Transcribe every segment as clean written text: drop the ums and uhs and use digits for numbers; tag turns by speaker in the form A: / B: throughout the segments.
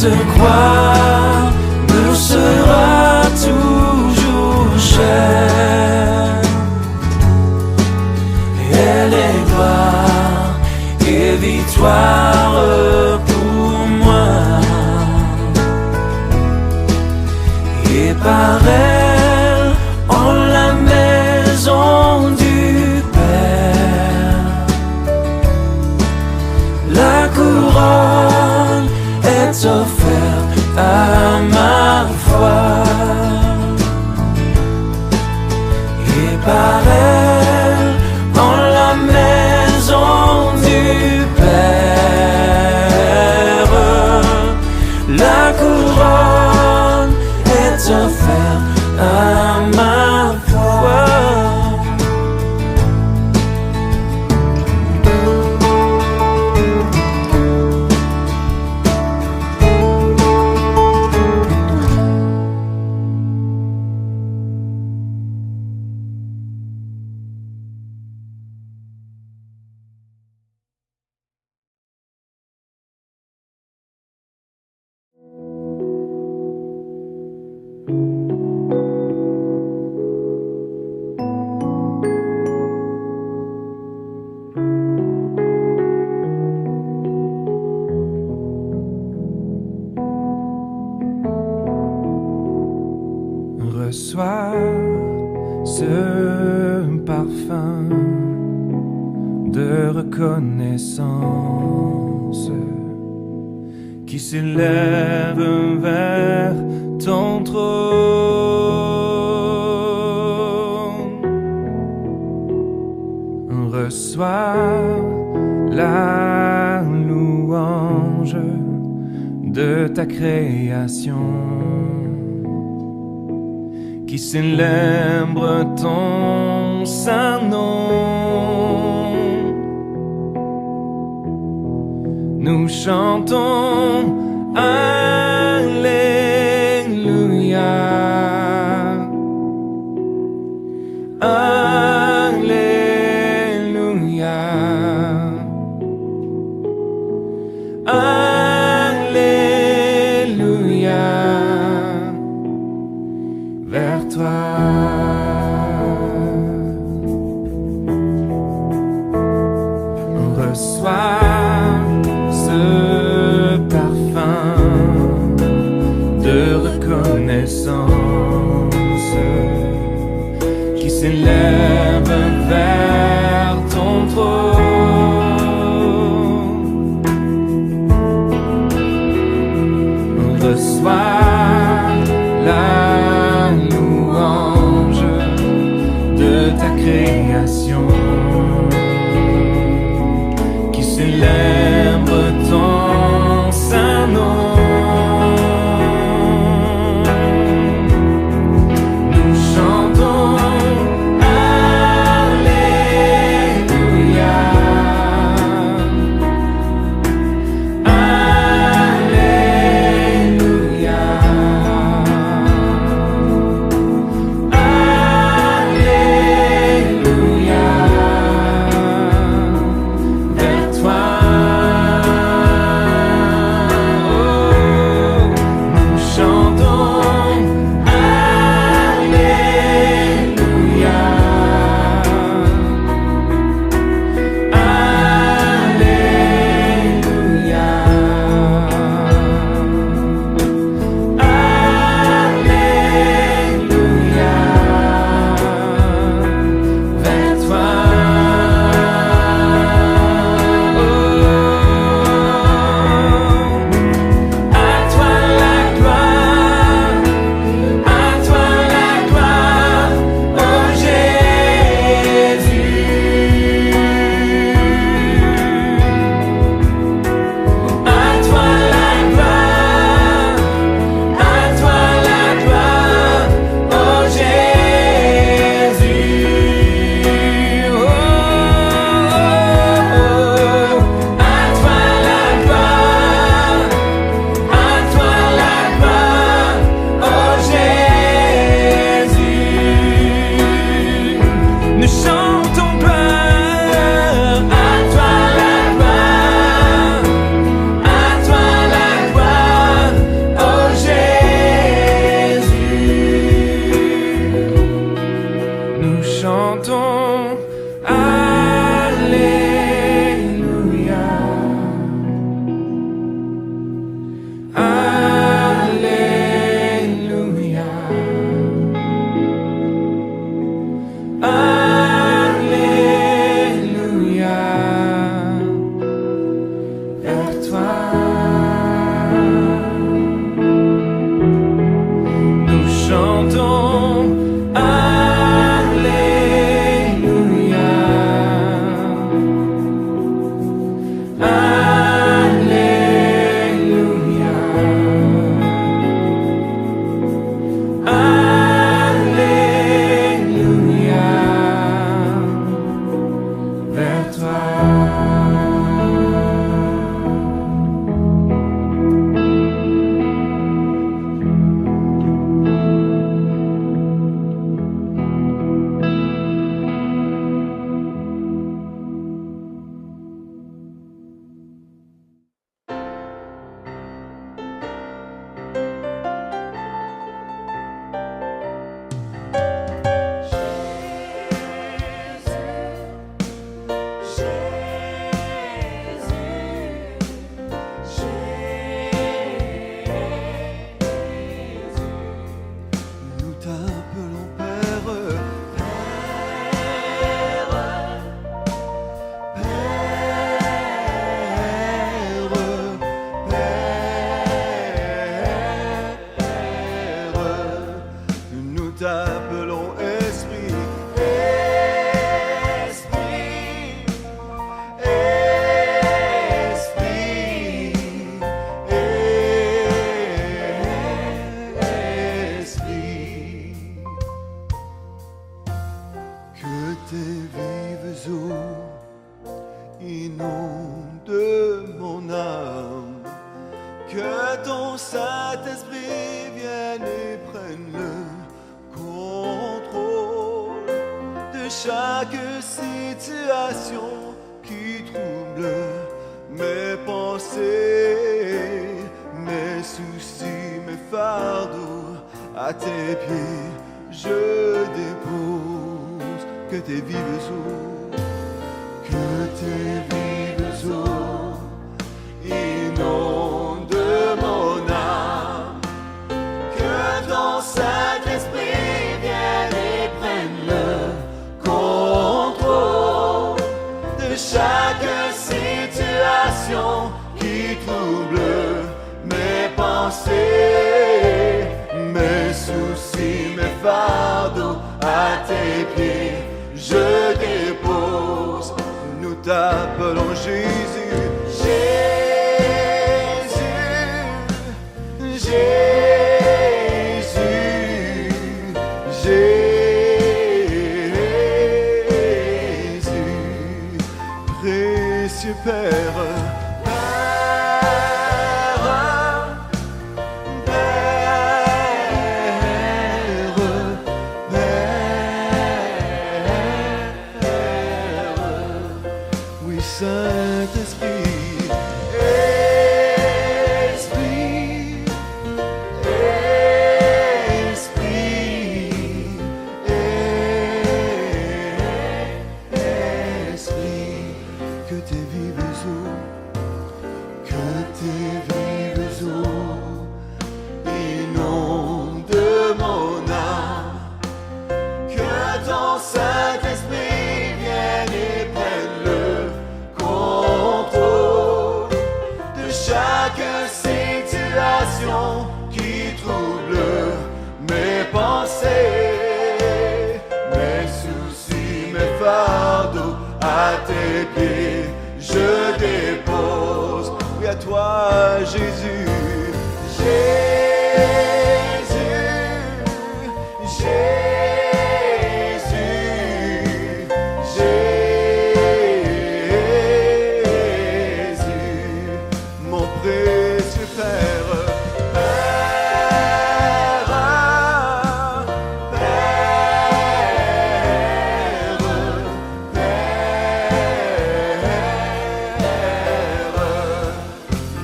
A: te croire me sera toujours cher. Elle est gloire et victoire pour moi. Et par elle, en la maison du Père, la couronne est offerte à ma foi. Et par elle, en la maison du Père, la couronne est offerte à ma foi. Reçois ce parfum de reconnaissance qui s'élève vers ton trône. Reçois la louange de ta création qui célèbre ton saint nom. Nous chantons Alléluia, Alléluia, Alléluia, vers toi. Reçois ce parfum de reconnaissance qui s'élève vers ton trône. Reçois la louange de ta création qui célèbre ton saint nom. Nous chantons Alléluia, Alléluia, Alléluia, vers toi. Alléluia. Alléluia. Alléluia. Vers toi nous chantons. Alléluia. Alléluia. Alléluia. Vers toi.
B: Nous t'appelons Père, nous t'appelons Esprit, Esprit. Que tes vives eaux inondent mon âme, que ton Saint-Esprit vienne et prenne le contrôle de chaque situation qui trouble mes pensées, mes soucis, mes fardeaux. À tes pieds je dépose. Que tes vives eaux, que tes vives eaux inondent mon âme, que ton Saint-Esprit vienne et prenne le contrôle de chaque situation qui trouble mes pensées, mes soucis, mes fardeaux. À tes pieds je dépose. Nous t'appelons Jésus, Jésus, Jésus, Jésus, précieux Père. Saint-Esprit, Esprit, Esprit, Esprit, que tes vives eaux, que tes vives eaux inondent mon âme, que ton Saint-Esprit vienne et prenne le contrôle de chaque situation qui trouble mes pensées, mes soucis, mes fardeaux. À tes pieds je dépose. Oui, à toi Jésus, Jésus, Jésus, mon précieux Père,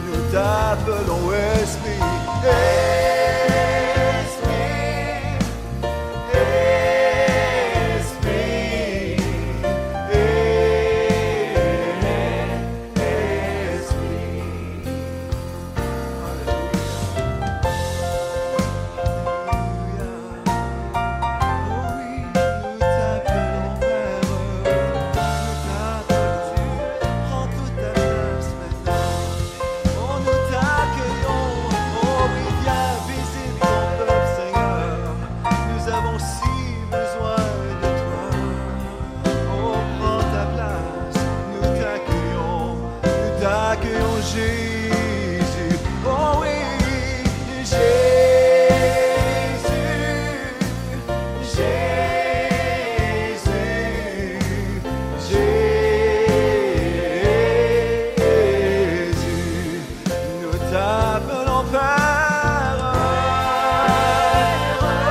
B: nous t'appelons Esprit. Jésus, oh oui, Jésus, Jésus, Jésus, nous t'appelons Père, oh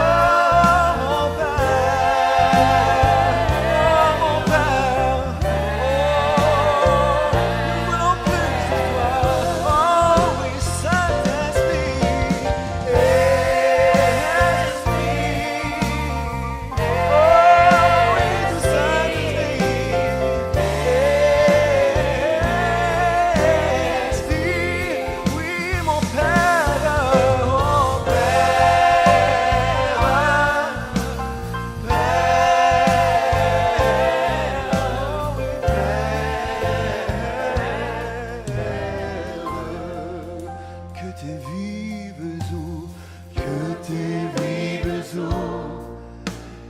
B: mon Père, oh mon Père, nous voulons plus de toi, oh oui, Saint-Esprit, oh oui, tout Saint-Esprit, oui, mon Père, oh Père, que tes vives eaux, que tes vives eaux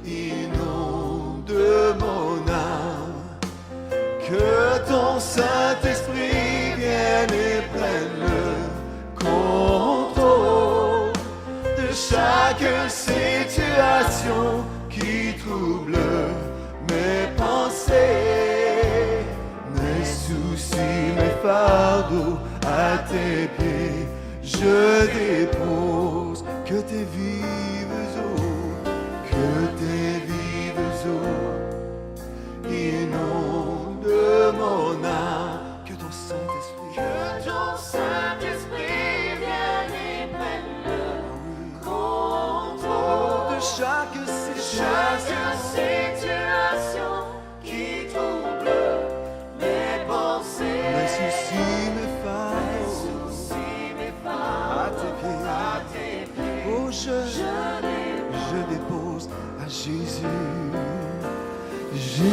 B: inondent mon âme, que ton Saint-Esprit vienne et prenne le contrôle de chaque situation qui trouble mes pensées, mes soucis, mes fardeaux à tes pieds, je dépose que tes vives eaux, que tes vives eaux inondent mon âme, que ton Saint-Esprit,
C: Vienne et prenne le contrôle
B: de chaque
C: de
B: situation
C: situation qui trouble mes pensées,
B: mes soucis, mes
C: mes
B: fardeaux
C: soucis, mes
B: à
C: fardeaux
B: tes pieds.
C: à tes pieds.
B: Oh, je dépose à Jésus, Jésus,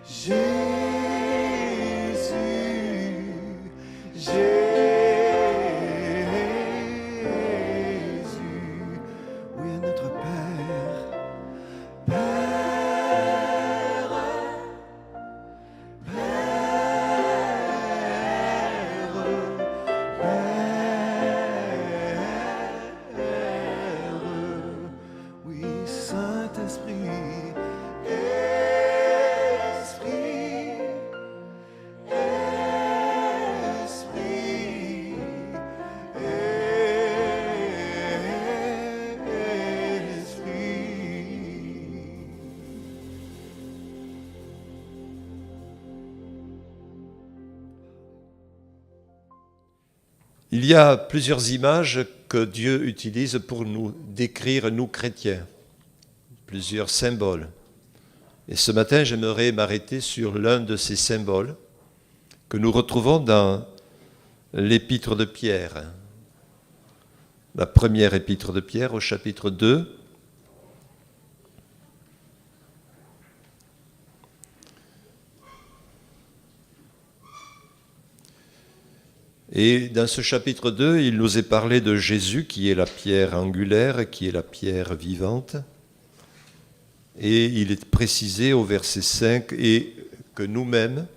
B: Jésus, Jésus, oui, à notre Père, Père, Père, oui, Saint-Esprit, Esprit, Esprit, Esprit.
D: Il y a plusieurs images que Dieu utilise pour nous décrire, nous chrétiens, plusieurs symboles. Et ce matin, j'aimerais m'arrêter sur l'un de ces symboles que nous retrouvons dans l'épître de Pierre, la première épître de Pierre au chapitre 2. Et dans ce chapitre 2, il nous est parlé de Jésus qui est la pierre angulaire, qui est la pierre vivante. Et il est précisé au verset 5, et que nous-mêmes,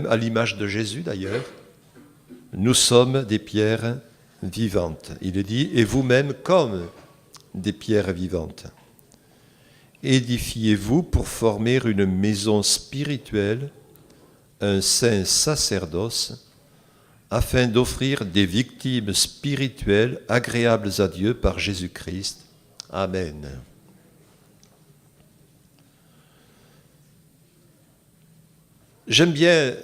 D: à l'image de Jésus d'ailleurs, nous sommes des pierres vivantes. Il est dit, et vous-même comme des pierres vivantes. Édifiez-vous pour former une maison spirituelle, un saint sacerdoce, afin d'offrir des victimes spirituelles agréables à Dieu par Jésus-Christ. Amen. J'aime bien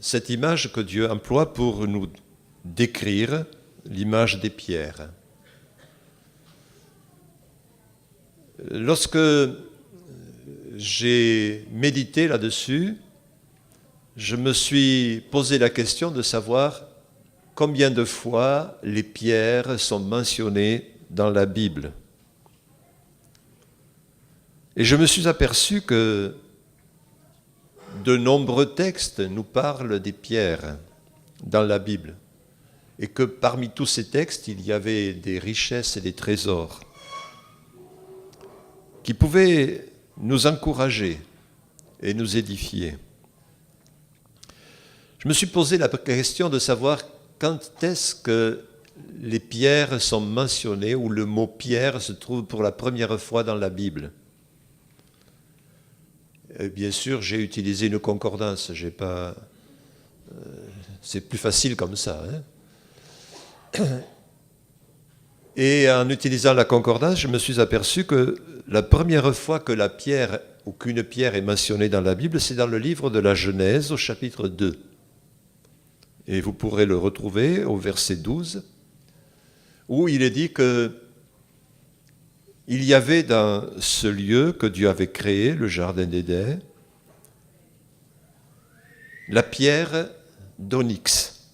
D: cette image que Dieu emploie pour nous décrire l'image des pierres. Lorsque j'ai médité là-dessus, je me suis posé la question de savoir combien de fois les pierres sont mentionnées dans la Bible. Et je me suis aperçu que de nombreux textes nous parlent des pierres dans la Bible. Et que parmi tous ces textes, il y avait des richesses et des trésors qui pouvaient nous encourager et nous édifier. Je me suis posé la question de savoir quand est-ce que les pierres sont mentionnées, ou le mot pierre se trouve pour la première fois dans la Bible. Et bien sûr, j'ai utilisé une concordance. C'est plus facile comme ça. Et en utilisant la concordance, je me suis aperçu que la première fois que la pierre ou qu'une pierre est mentionnée dans la Bible, c'est dans le livre de la Genèse au chapitre 2. Et vous pourrez le retrouver au verset 12, où il est dit que il y avait dans ce lieu que Dieu avait créé, le jardin d'Éden, la pierre d'onyx,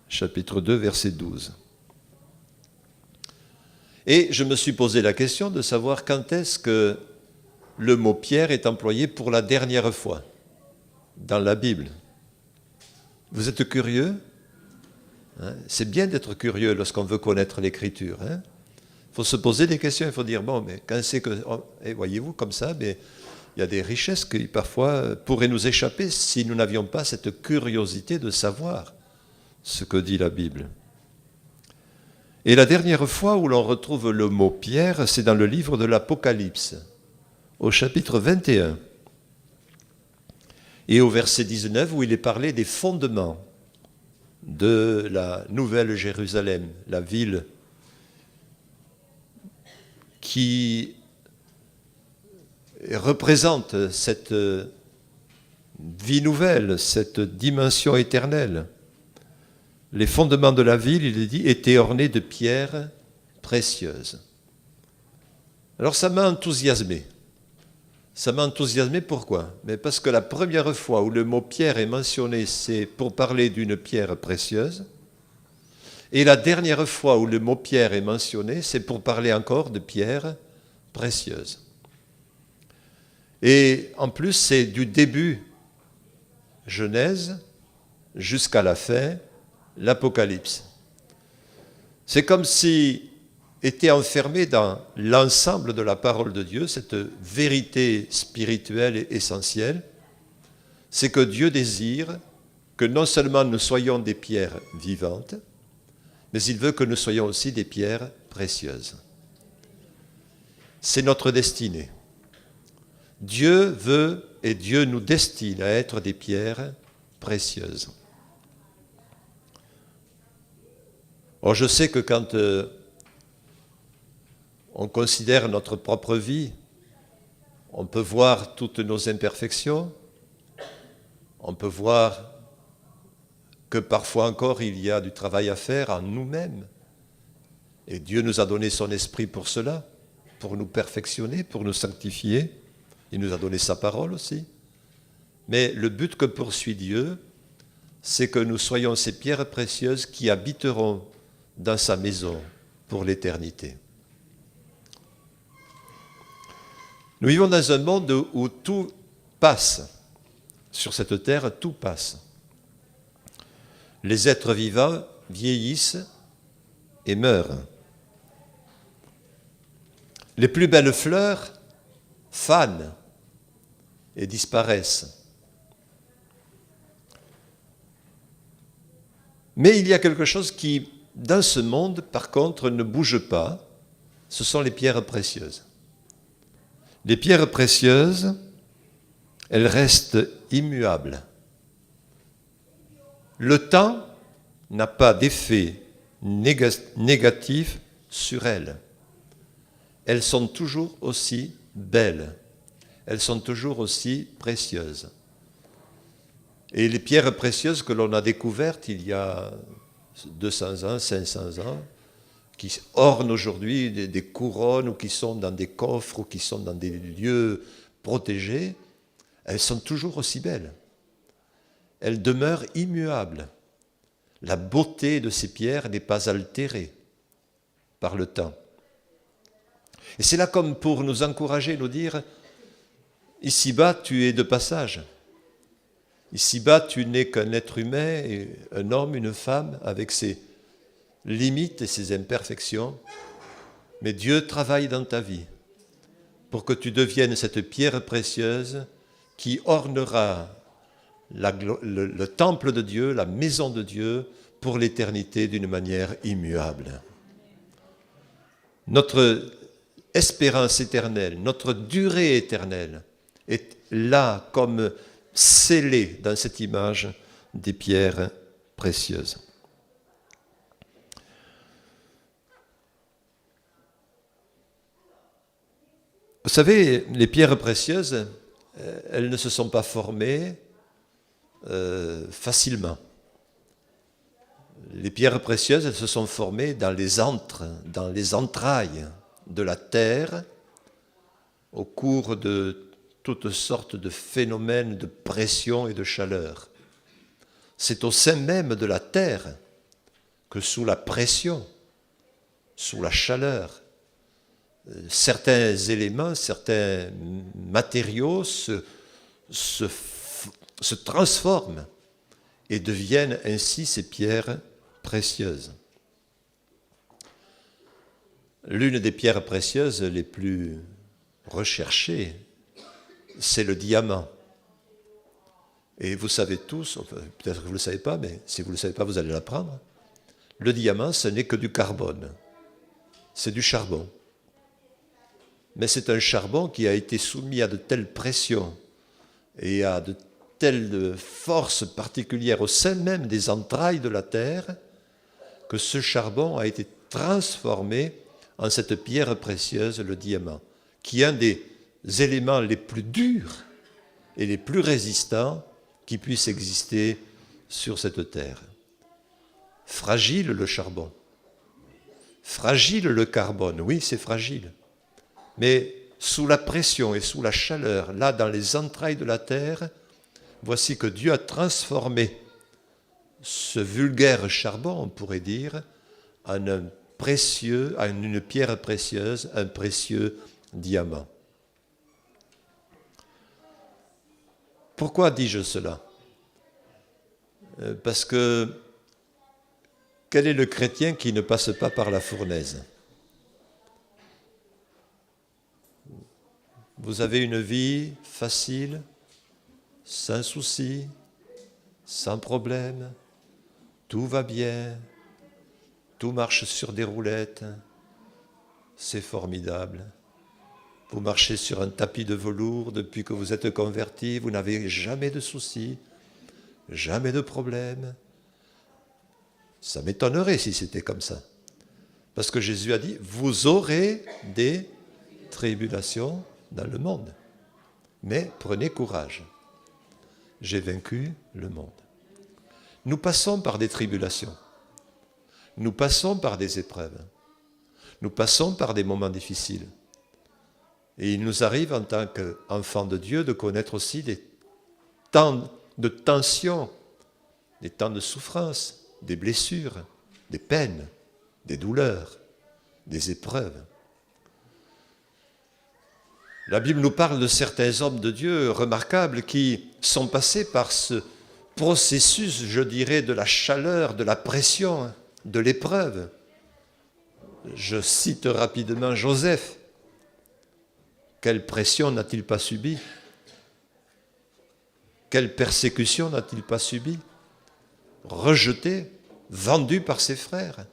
D: chapitre 2, verset 12. Et je me suis posé la question de savoir quand est-ce que le mot pierre est employé pour la dernière fois dans la Bible. Vous êtes curieux ? C'est bien d'être curieux lorsqu'on veut connaître l'Écriture. Il faut se poser des questions, il faut dire, bon, mais quand c'est que... Et voyez-vous, comme ça, mais il y a des richesses qui parfois pourraient nous échapper si nous n'avions pas cette curiosité de savoir ce que dit la Bible. Et la dernière fois où l'on retrouve le mot pierre, c'est dans le livre de l'Apocalypse, au chapitre 21. Et au verset 19, où il est parlé des fondements de la Nouvelle Jérusalem, la ville qui représente cette vie nouvelle, cette dimension éternelle. Les fondements de la ville, il est dit, étaient ornés de pierres précieuses. Alors ça m'a enthousiasmé. Ça m'a enthousiasmé, pourquoi ? Mais parce que la première fois où le mot pierre est mentionné, c'est pour parler d'une pierre précieuse. Et la dernière fois où le mot pierre est mentionné, c'est pour parler encore de pierres précieuses. Et en plus, c'est du début Genèse jusqu'à la fin, l'Apocalypse. C'est comme si était enfermé dans l'ensemble de la parole de Dieu, cette vérité spirituelle et essentielle, c'est que Dieu désire que non seulement nous soyons des pierres vivantes, mais il veut que nous soyons aussi des pierres précieuses. C'est notre destinée. Dieu veut et Dieu nous destine à être des pierres précieuses. Or, je sais que quand on considère notre propre vie, on peut voir toutes nos imperfections, on peut voir que parfois encore il y a du travail à faire en nous-mêmes. Et Dieu nous a donné son esprit pour cela, pour nous perfectionner, pour nous sanctifier. Il nous a donné sa parole aussi. Mais le but que poursuit Dieu, c'est que nous soyons ces pierres précieuses qui habiteront dans sa maison pour l'éternité. Nous vivons dans un monde où tout passe. Sur cette terre, tout passe. Les êtres vivants vieillissent et meurent. Les plus belles fleurs fanent et disparaissent. Mais il y a quelque chose qui, dans ce monde, par contre, ne bouge pas. Ce sont les pierres précieuses. Les pierres précieuses, elles restent immuables. Le temps n'a pas d'effet négatif sur elles. Elles sont toujours aussi belles. Elles sont toujours aussi précieuses. Et les pierres précieuses que l'on a découvertes il y a 200 ans, 500 ans, qui ornent aujourd'hui des couronnes ou qui sont dans des coffres ou qui sont dans des lieux protégés, elles sont toujours aussi belles. Elles demeurent immuables. La beauté de ces pierres n'est pas altérée par le temps. Et c'est là comme pour nous encourager, nous dire, ici-bas, tu es de passage. Ici-bas, tu n'es qu'un être humain, un homme, une femme, avec ses limites et ses imperfections. Mais Dieu travaille dans ta vie pour que tu deviennes cette pierre précieuse qui ornera le temple de Dieu, la maison de Dieu, pour l'éternité d'une manière immuable. Notre espérance éternelle, notre durée éternelle est là comme scellée dans cette image des pierres précieuses. Vous savez, les pierres précieuses, elles ne se sont pas formées facilement. Les pierres précieuses, elles se sont formées dans les entrailles de la terre au cours de toutes sortes de phénomènes de pression et de chaleur. C'est au sein même de la terre que sous la pression, sous la chaleur, certains éléments, certains matériaux se transforment et deviennent ainsi ces pierres précieuses. L'une des pierres précieuses les plus recherchées, c'est le diamant. Et vous savez tous, enfin, peut-être que vous ne le savez pas, mais si vous ne le savez pas, vous allez l'apprendre. Le diamant, ce n'est que du carbone. C'est du charbon. Mais c'est un charbon qui a été soumis à de telles pressions et à de telles forces particulières au sein même des entrailles de la terre que ce charbon a été transformé en cette pierre précieuse, le diamant, qui est un des éléments les plus durs et les plus résistants qui puissent exister sur cette terre. Fragile le charbon, fragile le carbone, oui c'est fragile, mais sous la pression et sous la chaleur, là dans les entrailles de la terre, voici que Dieu a transformé ce vulgaire charbon, on pourrait dire, en une pierre précieuse, un précieux diamant. Pourquoi dis-je cela ? Parce que quel est le chrétien qui ne passe pas par la fournaise ? Vous avez une vie facile, sans souci, sans problème, tout va bien, tout marche sur des roulettes, c'est formidable. Vous marchez sur un tapis de velours depuis que vous êtes converti, vous n'avez jamais de soucis, jamais de problème. Ça m'étonnerait si c'était comme ça. Parce que Jésus a dit, vous aurez des tribulations dans le monde. Mais prenez courage. J'ai vaincu le monde. Nous passons par des tribulations. Nous passons par des épreuves. Nous passons par des moments difficiles. Et il nous arrive en tant qu'enfants de Dieu de connaître aussi des temps de tension, des temps de souffrance, des blessures, des peines, des douleurs, des épreuves. La Bible nous parle de certains hommes de Dieu remarquables qui sont passés par ce processus, je dirais, de la chaleur, de la pression, de l'épreuve. Je cite rapidement Joseph. Quelle pression n'a-t-il pas subi? Quelle persécution n'a-t-il pas subi? Rejeté, vendu par ses frères,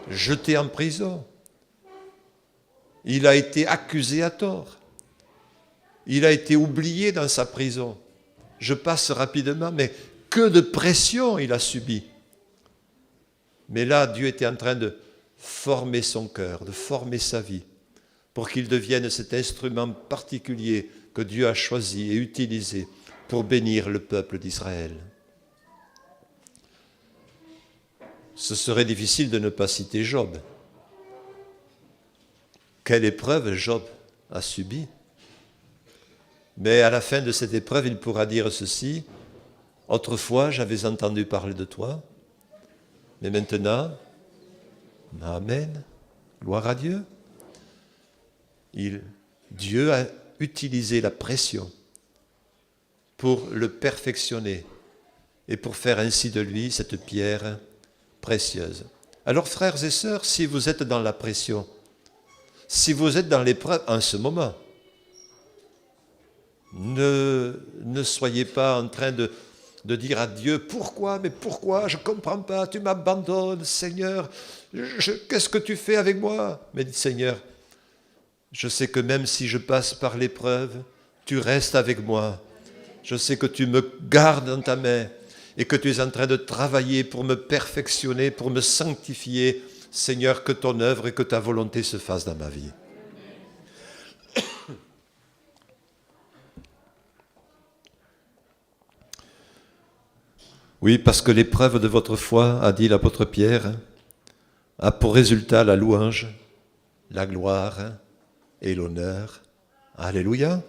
D: jeté en prison. Il a été accusé à tort. Il a été oublié dans sa prison. Je passe rapidement, mais que de pression il a subi. Mais là, Dieu était en train de former son cœur, de former sa vie, pour qu'il devienne cet instrument particulier que Dieu a choisi et utilisé pour bénir le peuple d'Israël. Ce serait difficile de ne pas citer Job. Quelle épreuve Job a subie. Mais à la fin de cette épreuve, il pourra dire ceci, « Autrefois, j'avais entendu parler de toi, mais maintenant, Amen, gloire à Dieu. » Dieu a utilisé la pression pour le perfectionner et pour faire ainsi de lui cette pierre précieuse. Alors, frères et sœurs, si vous êtes dans la pression, si vous êtes dans l'épreuve en ce moment, Ne soyez pas en train de dire à Dieu, pourquoi, mais pourquoi, je ne comprends pas, tu m'abandonnes, Seigneur, qu'est-ce que tu fais avec moi? Mais dites, Seigneur, je sais que même si je passe par l'épreuve, tu restes avec moi. Je sais que tu me gardes dans ta main et que tu es en train de travailler pour me perfectionner, pour me sanctifier. Seigneur, que ton œuvre et que ta volonté se fassent dans ma vie. Oui, parce que l'épreuve de votre foi, a dit l'apôtre Pierre, a pour résultat la louange, la gloire et l'honneur. Alléluia.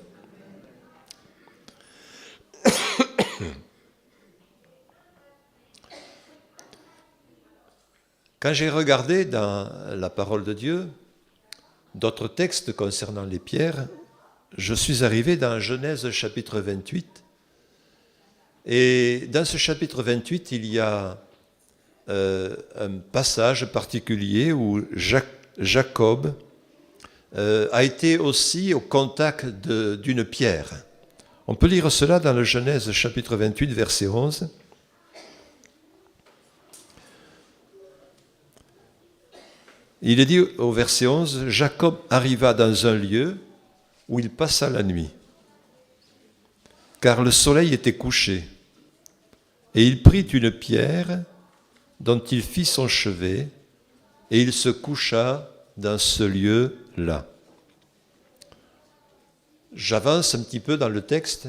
D: Quand j'ai regardé dans la parole de Dieu d'autres textes concernant les pierres, je suis arrivé dans Genèse chapitre 28. Et dans ce chapitre 28, il y a un passage particulier où Jacob a été aussi au contact d'une pierre. On peut lire cela dans le Genèse chapitre 28, verset 11. Il est dit au verset 11, « Jacob arriva dans un lieu où il passa la nuit, car le soleil était couché, et il prit une pierre dont il fit son chevet, et il se coucha dans ce lieu-là. » J'avance un petit peu dans le texte,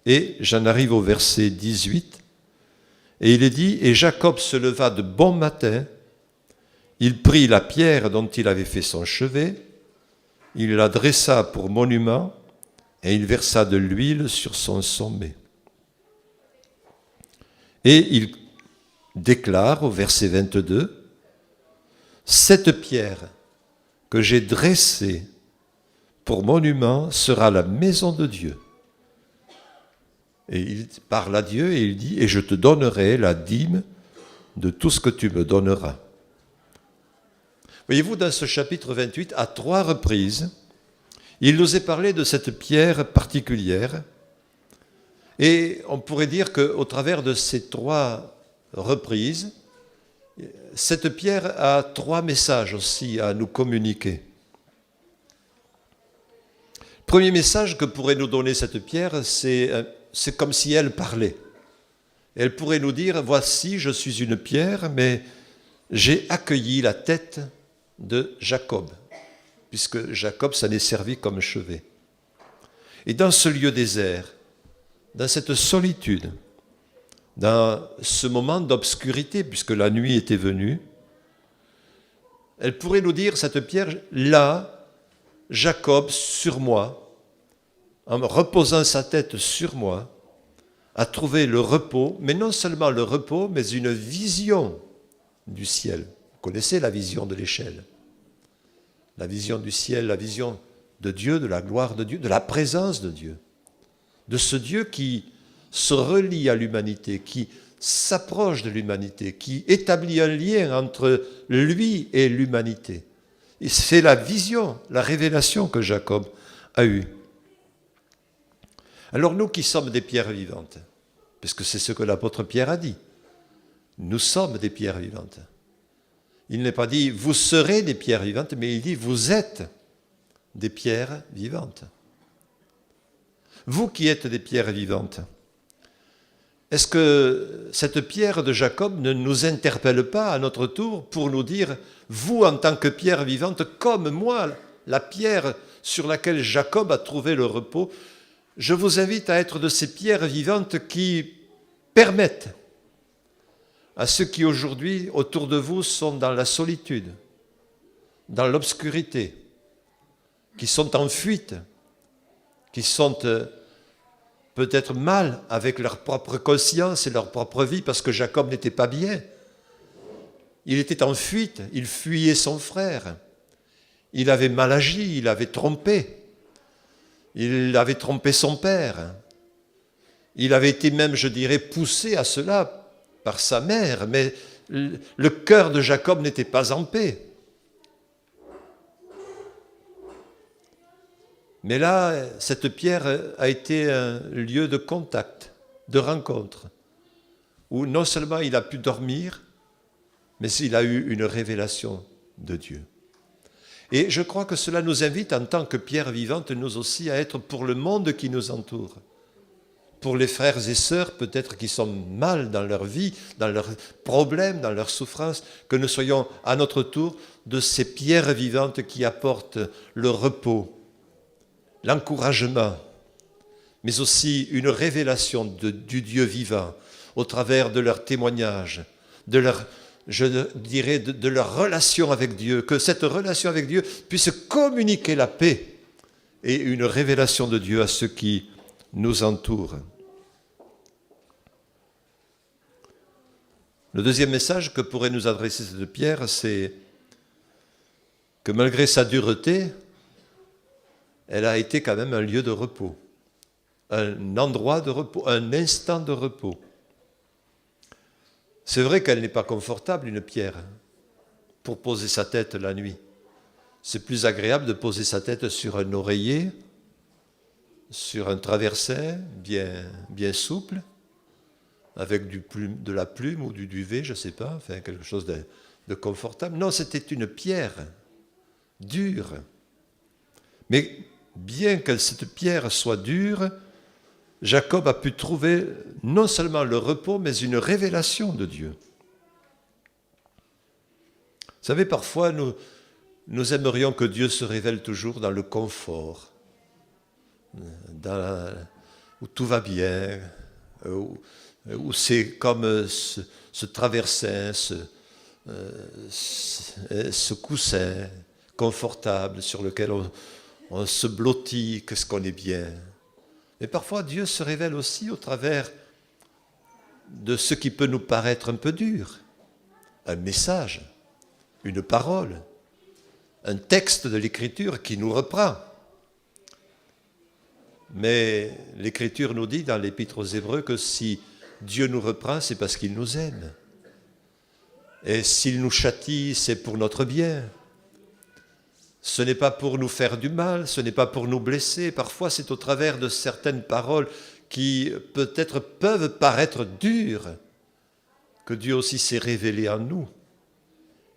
D: et j'en arrive au verset 18, et il est dit, « Et Jacob se leva de bon matin, il prit la pierre dont il avait fait son chevet, il la dressa pour monument, et il versa de l'huile sur son sommet. » Et il déclare au verset 22, « Cette pierre que j'ai dressée pour monument sera la maison de Dieu. » Et il parle à Dieu et il dit, « Et je te donnerai la dîme de tout ce que tu me donneras. » Voyez-vous, dans ce chapitre 28, à 3 reprises, il nous est parlé de cette pierre particulière. Et on pourrait dire qu'au travers de ces 3 reprises, cette pierre a 3 messages aussi à nous communiquer. Le premier message que pourrait nous donner cette pierre, c'est comme si elle parlait. Elle pourrait nous dire, voici, je suis une pierre, mais j'ai accueilli la tête de Jacob, puisque Jacob s'en est servi comme chevet. Et dans ce lieu désert, dans cette solitude, dans ce moment d'obscurité, puisque la nuit était venue, elle pourrait nous dire, cette pierre, là, Jacob, sur moi, en reposant sa tête sur moi, a trouvé le repos, mais non seulement le repos, mais une vision du ciel. Vous connaissez la vision de l'échelle. La vision du ciel, la vision de Dieu, de la gloire de Dieu, de la présence de Dieu. De ce Dieu qui se relie à l'humanité, qui s'approche de l'humanité, qui établit un lien entre lui et l'humanité. Et c'est la vision, la révélation que Jacob a eue. Alors nous qui sommes des pierres vivantes, parce que c'est ce que l'apôtre Pierre a dit, nous sommes des pierres vivantes. Il n'est pas dit « vous serez des pierres vivantes », mais il dit « vous êtes des pierres vivantes ». Vous qui êtes des pierres vivantes, est-ce que cette pierre de Jacob ne nous interpelle pas à notre tour pour nous dire « vous en tant que pierre vivante, comme moi, la pierre sur laquelle Jacob a trouvé le repos, je vous invite à être de ces pierres vivantes qui permettent à ceux qui aujourd'hui, autour de vous, sont dans la solitude, dans l'obscurité, qui sont en fuite, qui sont peut-être mal avec leur propre conscience et leur propre vie, parce que Jacob n'était pas bien. Il était en fuite, il fuyait son frère. Il avait mal agi, il avait trompé. Il avait trompé son père. Il avait été même, je dirais, poussé à cela par sa mère, mais le cœur de Jacob n'était pas en paix. Mais là, cette pierre a été un lieu de contact, de rencontre, où non seulement il a pu dormir, mais il a eu une révélation de Dieu. Et je crois que cela nous invite, en tant que pierre vivante, nous aussi, à être pour le monde qui nous entoure. Pour les frères et sœurs, peut-être qui sont mal dans leur vie, dans leurs problèmes, dans leurs souffrances, que nous soyons à notre tour de ces pierres vivantes qui apportent le repos, l'encouragement, mais aussi une révélation du Dieu vivant au travers de leurs témoignages, de leur, je dirais, de leur relation avec Dieu, que cette relation avec Dieu puisse communiquer la paix et une révélation de Dieu à ceux qui nous entourent. Le deuxième message que pourrait nous adresser cette pierre, c'est que malgré sa dureté, elle a été quand même un lieu de repos, un endroit de repos, un instant de repos. C'est vrai qu'elle n'est pas confortable, une pierre, pour poser sa tête la nuit. C'est plus agréable de poser sa tête sur un oreiller, sur un traversin bien souple, avec de la plume ou du duvet, je ne sais pas, enfin quelque chose de confortable. Non, c'était une pierre dure. Mais bien que cette pierre soit dure, Jacob a pu trouver non seulement le repos, mais une révélation de Dieu. Vous savez, parfois, nous aimerions que Dieu se révèle toujours dans le confort, où tout va bien, où c'est comme ce traversin, ce coussin confortable sur lequel on se blottit, qu'est-ce qu'on est bien. Mais parfois, Dieu se révèle aussi au travers de ce qui peut nous paraître un peu dur. Un message, une parole, un texte de l'Écriture qui nous reprend. Mais l'Écriture nous dit dans l'Épître aux Hébreux que si Dieu nous reprend, c'est parce qu'il nous aime. Et s'il nous châtie, c'est pour notre bien. Ce n'est pas pour nous faire du mal, ce n'est pas pour nous blesser. Parfois, c'est au travers de certaines paroles qui peut-être peuvent paraître dures que Dieu aussi s'est révélé en nous.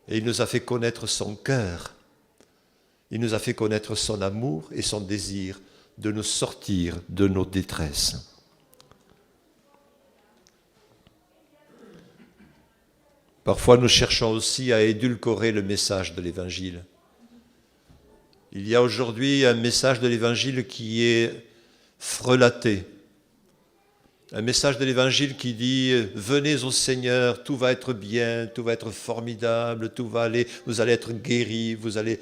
D: Et il nous a fait connaître son cœur. Il nous a fait connaître son amour et son désir de nous sortir de nos détresses. Parfois, nous cherchons aussi à édulcorer le message de l'Évangile. Il y a aujourd'hui un message de l'Évangile qui est frelaté. Un message de l'Évangile qui dit « Venez au Seigneur, tout va être bien, tout va être formidable, tout va aller, vous allez être guéris, vous allez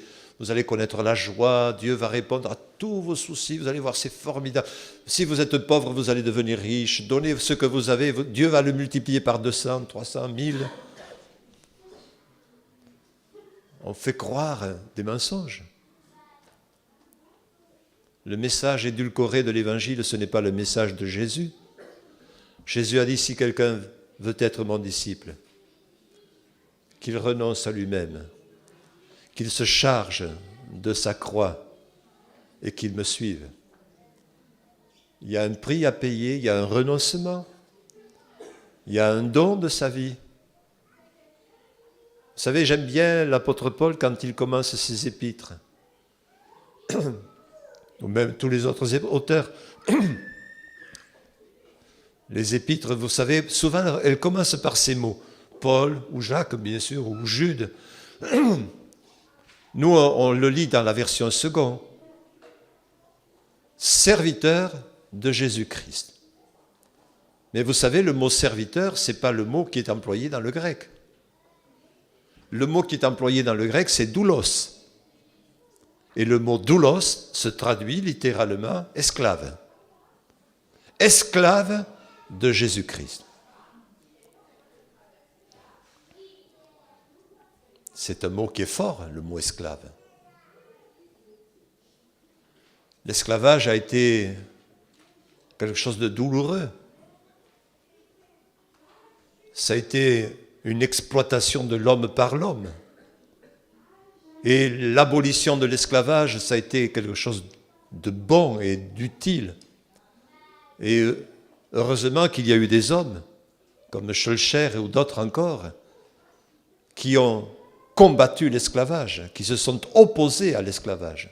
D: connaître la joie, Dieu va répondre à tous vos soucis, vous allez voir, c'est formidable. Si vous êtes pauvre, vous allez devenir riche, donnez ce que vous avez, Dieu va le multiplier par 200, 300, 1000. » On fait croire des mensonges. Le message édulcoré de l'Évangile, ce n'est pas le message de Jésus. Jésus a dit, si quelqu'un veut être mon disciple, qu'il renonce à lui-même, qu'il se charge de sa croix et qu'il me suive. Il y a un prix à payer, il y a un renoncement, il y a un don de sa vie. Vous savez, j'aime bien l'apôtre Paul quand il commence ses épîtres, ou même tous les autres auteurs. Les épîtres, vous savez, souvent elles commencent par ces mots. Paul, ou Jacques, bien sûr, ou Jude. Nous, on le lit dans la version seconde. Serviteur de Jésus-Christ. Mais vous savez, le mot serviteur, ce n'est pas le mot qui est employé dans le grec. Le mot qui est employé dans le grec, c'est doulos. Et le mot doulos se traduit littéralement esclave. Esclave de Jésus-Christ. C'est un mot qui est fort, le mot esclave. L'esclavage a été quelque chose de douloureux. Ça a été une exploitation de l'homme par l'homme. Et l'abolition de l'esclavage, ça a été quelque chose de bon et d'utile. Et heureusement qu'il y a eu des hommes, comme Schulcher ou d'autres encore, qui ont combattu l'esclavage, qui se sont opposés à l'esclavage.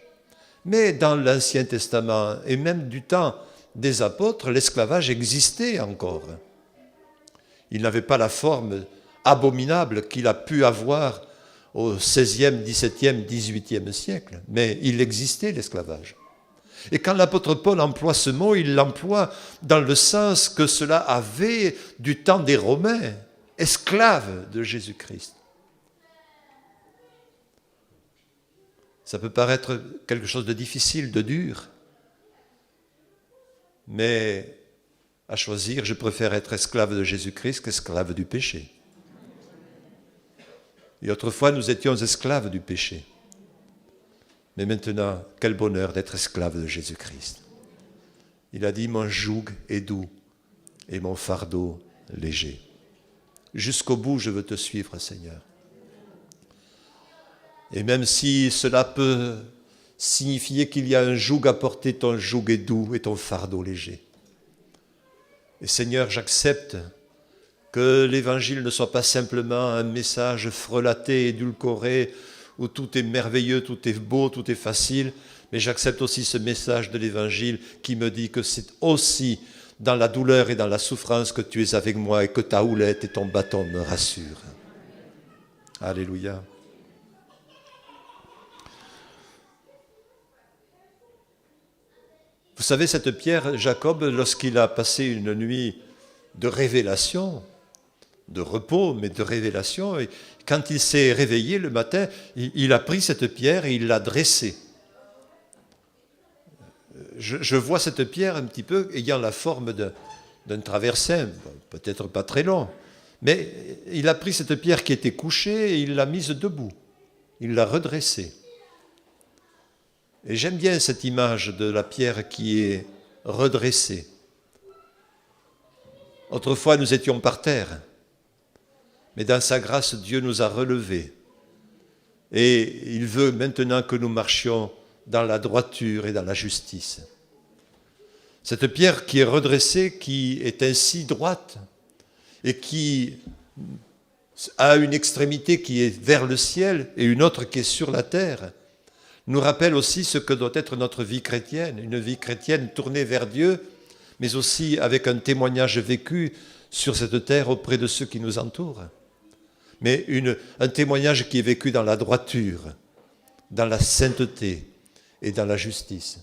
D: Mais dans l'Ancien Testament, et même du temps des apôtres, l'esclavage existait encore. Il n'avait pas la forme abominable qu'il a pu avoir au XVIe, XVIIe, XVIIIe siècle, mais il existait l'esclavage. Et quand l'apôtre Paul emploie ce mot, il l'emploie dans le sens que cela avait du temps des Romains, esclaves de Jésus-Christ. Ça peut paraître quelque chose de difficile, de dur, mais à choisir, je préfère être esclave de Jésus-Christ qu'esclave du péché. Et autrefois, nous étions esclaves du péché. Mais maintenant, quel bonheur d'être esclave de Jésus-Christ. Il a dit, mon joug est doux et mon fardeau léger. Jusqu'au bout, je veux te suivre, Seigneur. Et même si cela peut signifier qu'il y a un joug à porter, ton joug est doux et ton fardeau léger. Et Seigneur, j'accepte que l'Évangile ne soit pas simplement un message frelaté, édulcoré, où tout est merveilleux, tout est beau, tout est facile, mais j'accepte aussi ce message de l'Évangile qui me dit que c'est aussi dans la douleur et dans la souffrance que tu es avec moi et que ta houlette et ton bâton me rassurent. Alléluia. Vous savez, cette pierre, Jacob, lorsqu'il a passé une nuit de révélation, de repos, mais de révélation, et quand il s'est réveillé le matin, il a pris cette pierre et il l'a dressée. Je vois cette pierre un petit peu ayant la forme d'un traversin, peut-être pas très long, mais il a pris cette pierre qui était couchée et il l'a mise debout, il l'a redressée. Et j'aime bien cette image de la pierre qui est redressée. Autrefois, nous étions par terre, mais dans sa grâce, Dieu nous a relevés. Et il veut maintenant que nous marchions dans la droiture et dans la justice. Cette pierre qui est redressée, qui est ainsi droite, et qui a une extrémité qui est vers le ciel et une autre qui est sur la terre, nous rappelle aussi ce que doit être notre vie chrétienne, une vie chrétienne tournée vers Dieu, mais aussi avec un témoignage vécu sur cette terre auprès de ceux qui nous entourent. Mais un témoignage qui est vécu dans la droiture, dans la sainteté et dans la justice.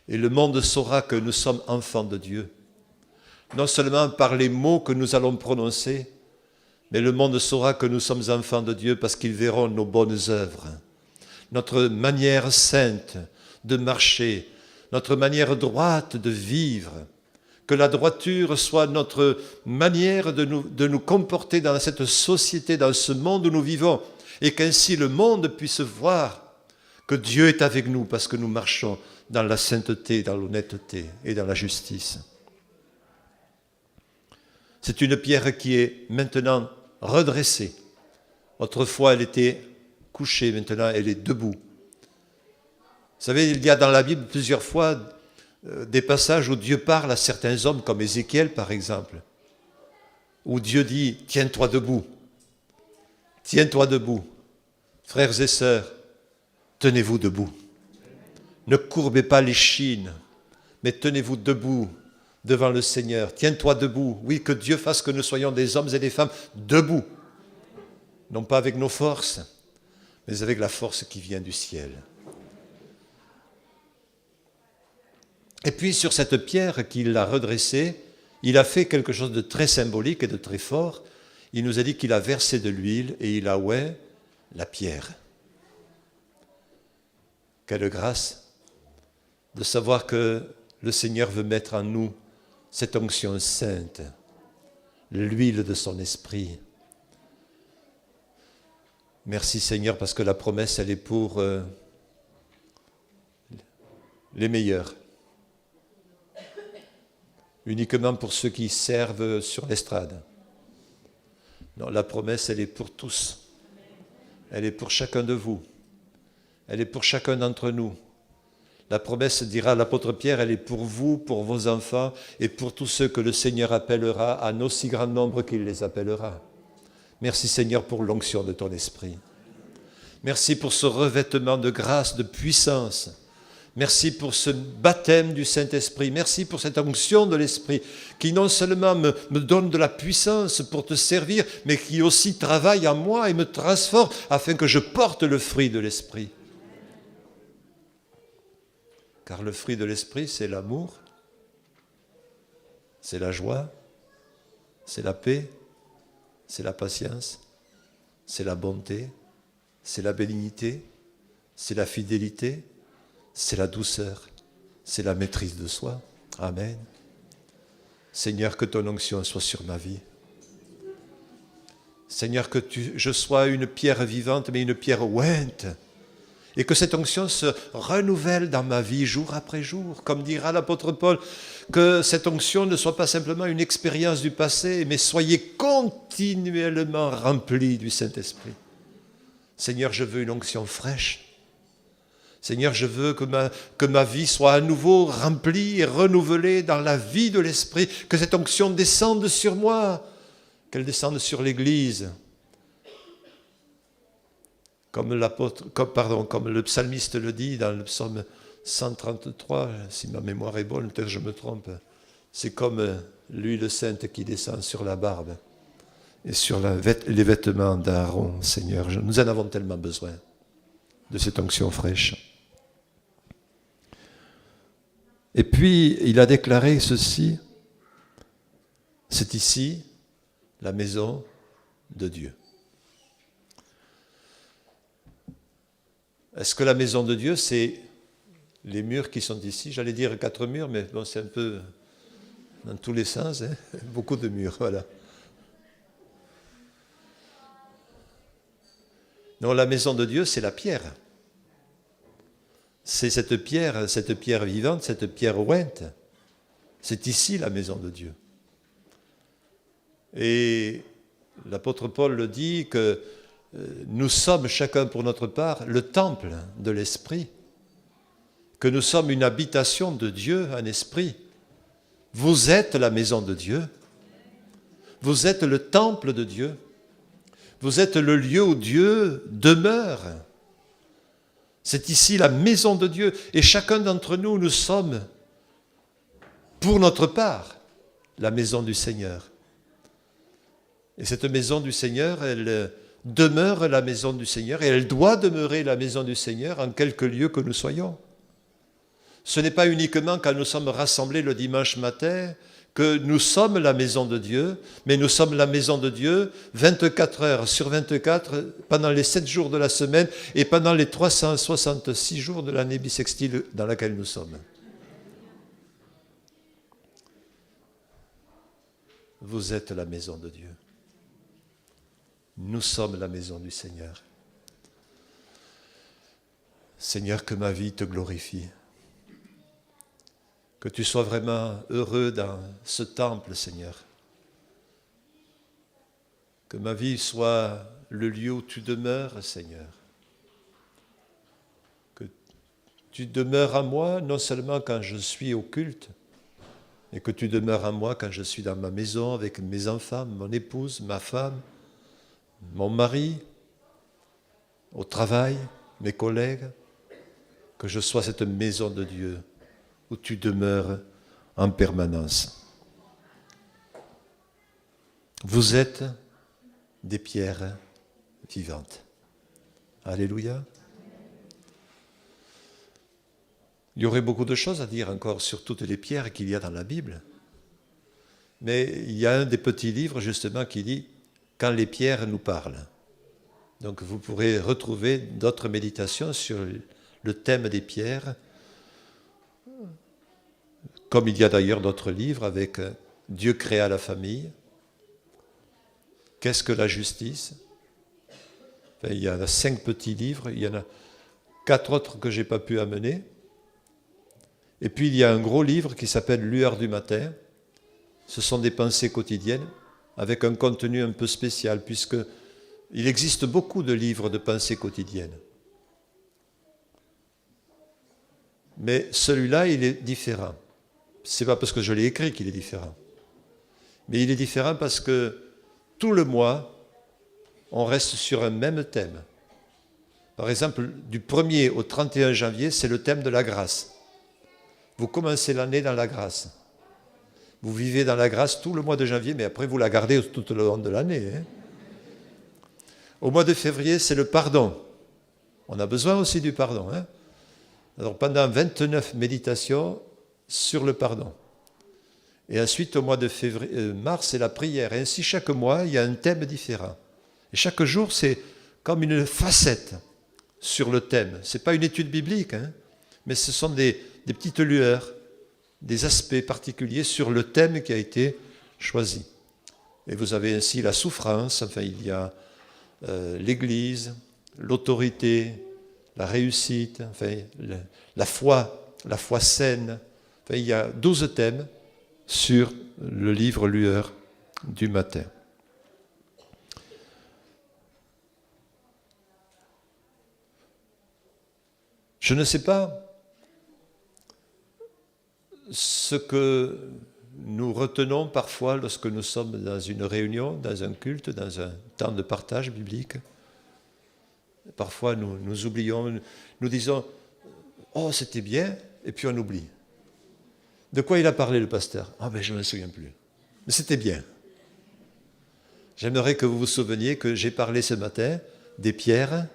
D: Et le monde saura que nous sommes enfants de Dieu, non seulement par les mots que nous allons prononcer, mais le monde saura que nous sommes enfants de Dieu parce qu'ils verront nos bonnes œuvres, notre manière sainte de marcher, notre manière droite de vivre, que la droiture soit notre manière de nous comporter dans cette société, dans ce monde où nous vivons, et qu'ainsi le monde puisse voir que Dieu est avec nous parce que nous marchons dans la sainteté, dans l'honnêteté et dans la justice. C'est une pierre qui est maintenant redressée. Autrefois, elle était couchée, maintenant elle est debout. Vous savez, il y a dans la Bible plusieurs fois des passages où Dieu parle à certains hommes, comme Ézéchiel par exemple, où Dieu dit « Tiens-toi debout, tiens-toi debout, frères et sœurs, tenez-vous debout. Ne courbez pas l'échine, mais tenez-vous debout devant le Seigneur. Tiens-toi debout. Oui, que Dieu fasse que nous soyons des hommes et des femmes debout, non pas avec nos forces, mais avec la force qui vient du ciel. » Et puis sur cette pierre qu'il a redressée, il a fait quelque chose de très symbolique et de très fort. Il nous a dit qu'il a versé de l'huile et il a oué la pierre. Quelle grâce de savoir que le Seigneur veut mettre en nous cette onction sainte, l'huile de son esprit. Merci Seigneur parce que la promesse, elle est pour les meilleurs. Uniquement pour ceux qui servent sur l'estrade. Non, la promesse, elle est pour tous. Elle est pour chacun de vous. Elle est pour chacun d'entre nous. La promesse, dira l'apôtre Pierre, elle est pour vous, pour vos enfants et pour tous ceux que le Seigneur appellera, à aussi grand nombre qu'il les appellera. Merci Seigneur pour l'onction de ton esprit. Merci pour ce revêtement de grâce, de puissance. Merci pour ce baptême du Saint-Esprit. Merci pour cette onction de l'Esprit qui non seulement me donne de la puissance pour te servir, mais qui aussi travaille en moi et me transforme afin que je porte le fruit de l'Esprit. Car le fruit de l'Esprit, c'est l'amour, c'est la joie, c'est la paix, c'est la patience, c'est la bonté, c'est la bénignité, c'est la fidélité, c'est la douceur, c'est la maîtrise de soi. Amen. Seigneur, que ton onction soit sur ma vie. Seigneur, que je sois une pierre vivante, mais une pierre ointe. Et que cette onction se renouvelle dans ma vie jour après jour. Comme dira l'apôtre Paul, que cette onction ne soit pas simplement une expérience du passé, mais soyez continuellement remplis du Saint-Esprit. Seigneur, je veux une onction fraîche. Seigneur, je veux que ma vie soit à nouveau remplie et renouvelée dans la vie de l'Esprit, que cette onction descende sur moi, qu'elle descende sur l'Église. Comme le psalmiste le dit dans le psaume 133, si ma mémoire est bonne, peut-être je me trompe, c'est comme l'huile sainte qui descend sur la barbe et sur les vêtements d'Aaron, Seigneur. Nous en avons tellement besoin de cette onction fraîche. Et puis, il a déclaré ceci, c'est ici la maison de Dieu. Est-ce que la maison de Dieu, c'est les murs qui sont ici? J'allais dire 4 murs, mais bon, c'est un peu dans tous les sens, hein? Beaucoup de murs, voilà. Non, la maison de Dieu, c'est la pierre. C'est cette pierre vivante, cette pierre ointe. C'est ici la maison de Dieu. Et l'apôtre Paul le dit que nous sommes chacun pour notre part le temple de l'Esprit, que nous sommes une habitation de Dieu en esprit. Vous êtes la maison de Dieu. Vous êtes le temple de Dieu. Vous êtes le lieu où Dieu demeure. C'est ici la maison de Dieu. Et chacun d'entre nous, nous sommes, pour notre part, la maison du Seigneur. Et cette maison du Seigneur, elle demeure la maison du Seigneur et elle doit demeurer la maison du Seigneur en quelque lieu que nous soyons. Ce n'est pas uniquement quand nous sommes rassemblés le dimanche matin que nous sommes la maison de Dieu, mais nous sommes la maison de Dieu 24 heures sur 24 pendant les 7 jours de la semaine et pendant les 366 jours de l'année bissextile dans laquelle nous sommes. Vous êtes la maison de Dieu. Nous sommes la maison du Seigneur. Seigneur, que ma vie te glorifie. Que tu sois vraiment heureux dans ce temple, Seigneur. Que ma vie soit le lieu où tu demeures, Seigneur. Que tu demeures en moi, non seulement quand je suis au culte, mais que tu demeures en moi quand je suis dans ma maison avec mes enfants, mon épouse, ma femme, mon mari, au travail, mes collègues. Que je sois cette maison de Dieu où tu demeures en permanence. Vous êtes des pierres vivantes. Alléluia. Il y aurait beaucoup de choses à dire encore sur toutes les pierres qu'il y a dans la Bible. Mais il y a un des petits livres justement qui dit « Quand les pierres nous parlent ». Donc vous pourrez retrouver d'autres méditations sur le thème des pierres, comme il y a d'ailleurs d'autres livres avec Dieu créa la famille, qu'est-ce que la justice? Enfin, il y en a 5 petits livres, il y en a 4 autres que je n'ai pas pu amener. Et puis il y a un gros livre qui s'appelle Lueur du matin. Ce sont des pensées quotidiennes avec un contenu un peu spécial, puisqu'il existe beaucoup de livres de pensées quotidiennes. Mais celui-là, il est différent. Ce n'est pas parce que je l'ai écrit qu'il est différent. Mais il est différent parce que tout le mois, on reste sur un même thème. Par exemple, du 1er au 31 janvier, c'est le thème de la grâce. Vous commencez l'année dans la grâce. Vous vivez dans la grâce tout le mois de janvier, mais après vous la gardez tout le long de l'année. Au mois de février, c'est le pardon. On a besoin aussi du pardon. Alors pendant 29 méditations sur le pardon. Et ensuite, au mois de mars, c'est la prière. Et ainsi, chaque mois, il y a un thème différent. Et chaque jour, c'est comme une facette sur le thème. Ce n'est pas une étude biblique, mais ce sont des petites lueurs, des aspects particuliers sur le thème qui a été choisi. Et vous avez ainsi la souffrance, enfin il y a l'Église, l'autorité, la réussite, enfin la foi saine. Enfin, il y a 12 thèmes sur le livre Lueur du matin. Je ne sais pas ce que nous retenons parfois lorsque nous sommes dans une réunion, dans un culte, dans un temps de partage biblique. Parfois, nous oublions, nous disons « Oh, c'était bien », et puis on oublie. De quoi il a parlé, le pasteur ? Ah, ben je ne me souviens plus. Mais c'était bien. J'aimerais que vous vous souveniez que j'ai parlé ce matin des pierres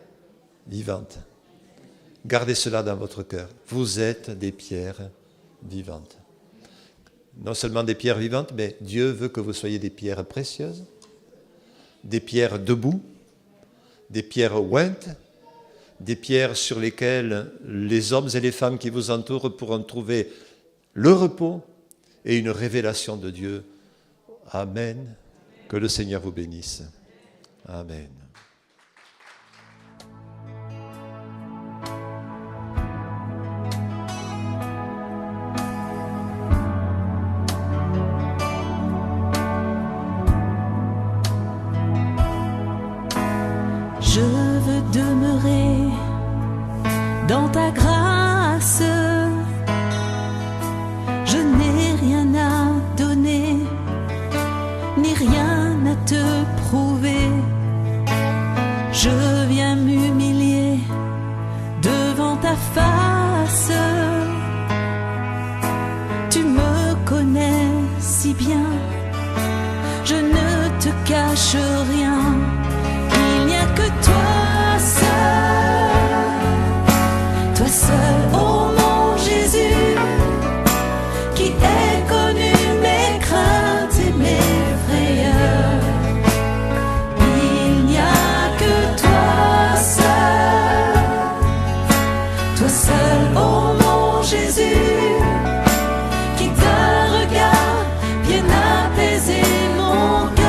D: vivantes. Gardez cela dans votre cœur. Vous êtes des pierres vivantes. Non seulement des pierres vivantes, mais Dieu veut que vous soyez des pierres précieuses, des pierres debout, des pierres ointes, des pierres sur lesquelles les hommes et les femmes qui vous entourent pourront trouver le repos et une révélation de Dieu. Amen. Que le Seigneur vous bénisse. Amen.
E: Je veux demeurer dans ta grâce. Je n'ai rien à donner, ni rien à te prouver. Je viens m'humilier devant ta face. Tu me connais si bien, je ne te cache rien. Il n'y a que toi seul, oh mon Jésus, qui ait connu mes craintes et mes frayeurs. Il n'y a que toi seul, oh mon Jésus, qui d'un regard vient apaiser mon cœur.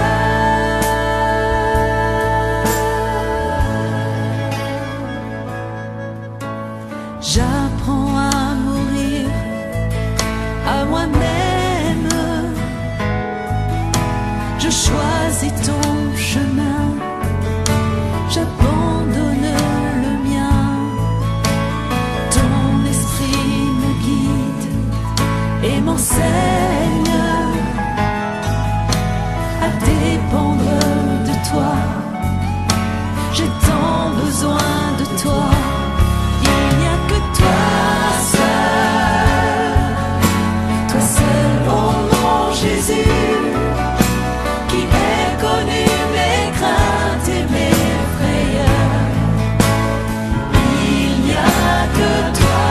E: J'apprends à mourir à moi-même. Je choisis ton chemin, j'abandonne le mien. Ton esprit me guide et m'enseigne à dépendre de toi. J'ai tant besoin de toi. Il n'y a que toi seul, oh mon Jésus, qui ait connu mes craintes et mes frayeurs. Il n'y a que toi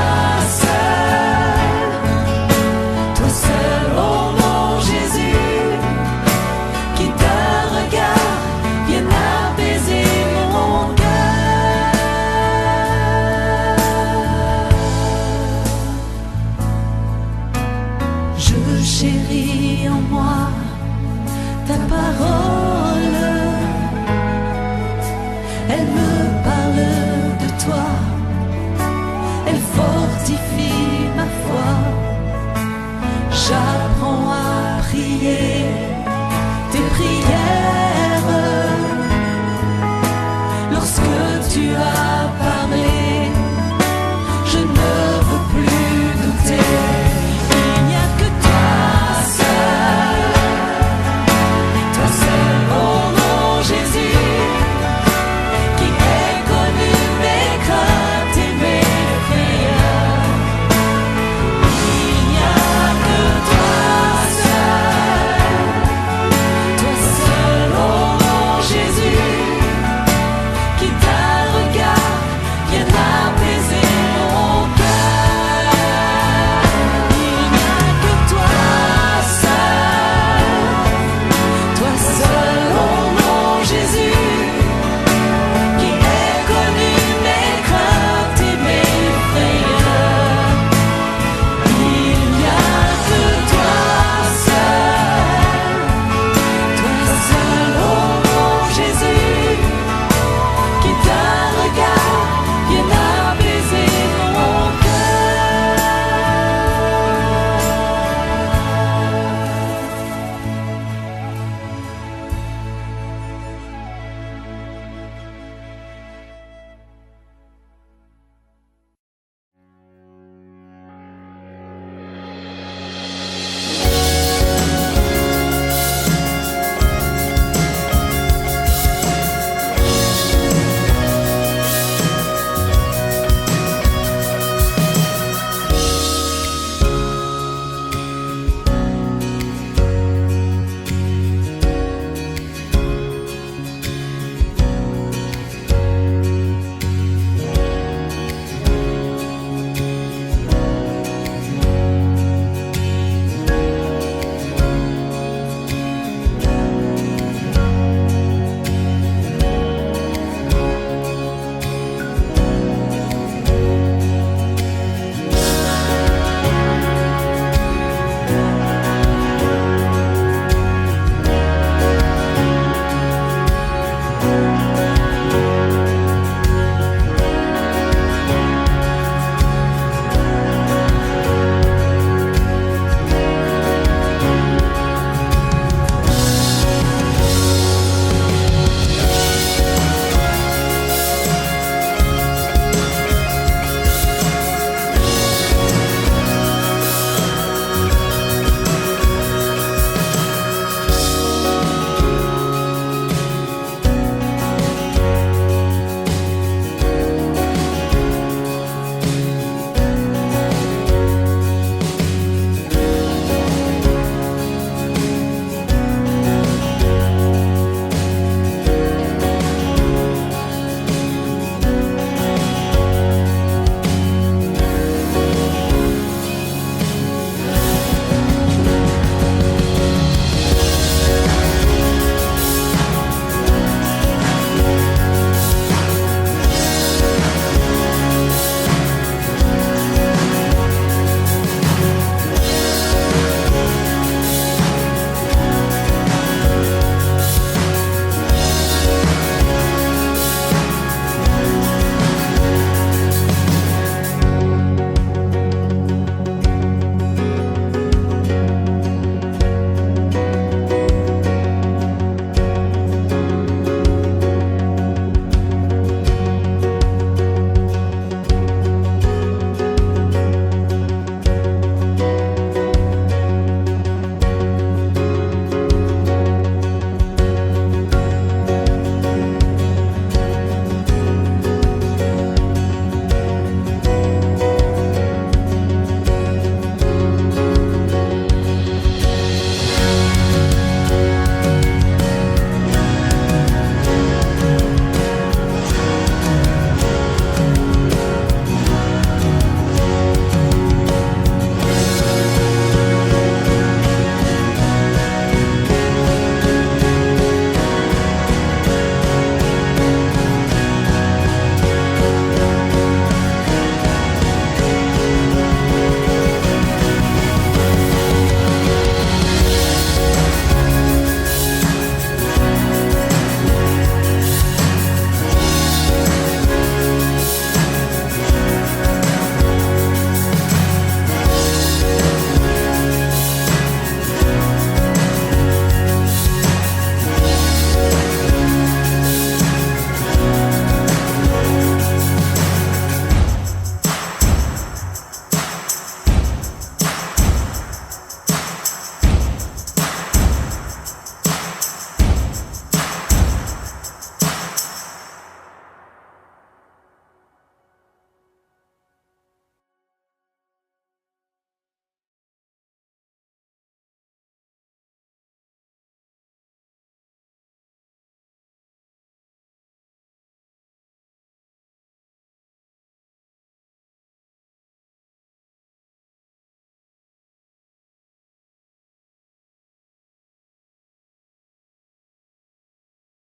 E: seul, oh mon Jésus, qui d'un regard vient apaiser mon cœur. Je chéris en moi ta parole.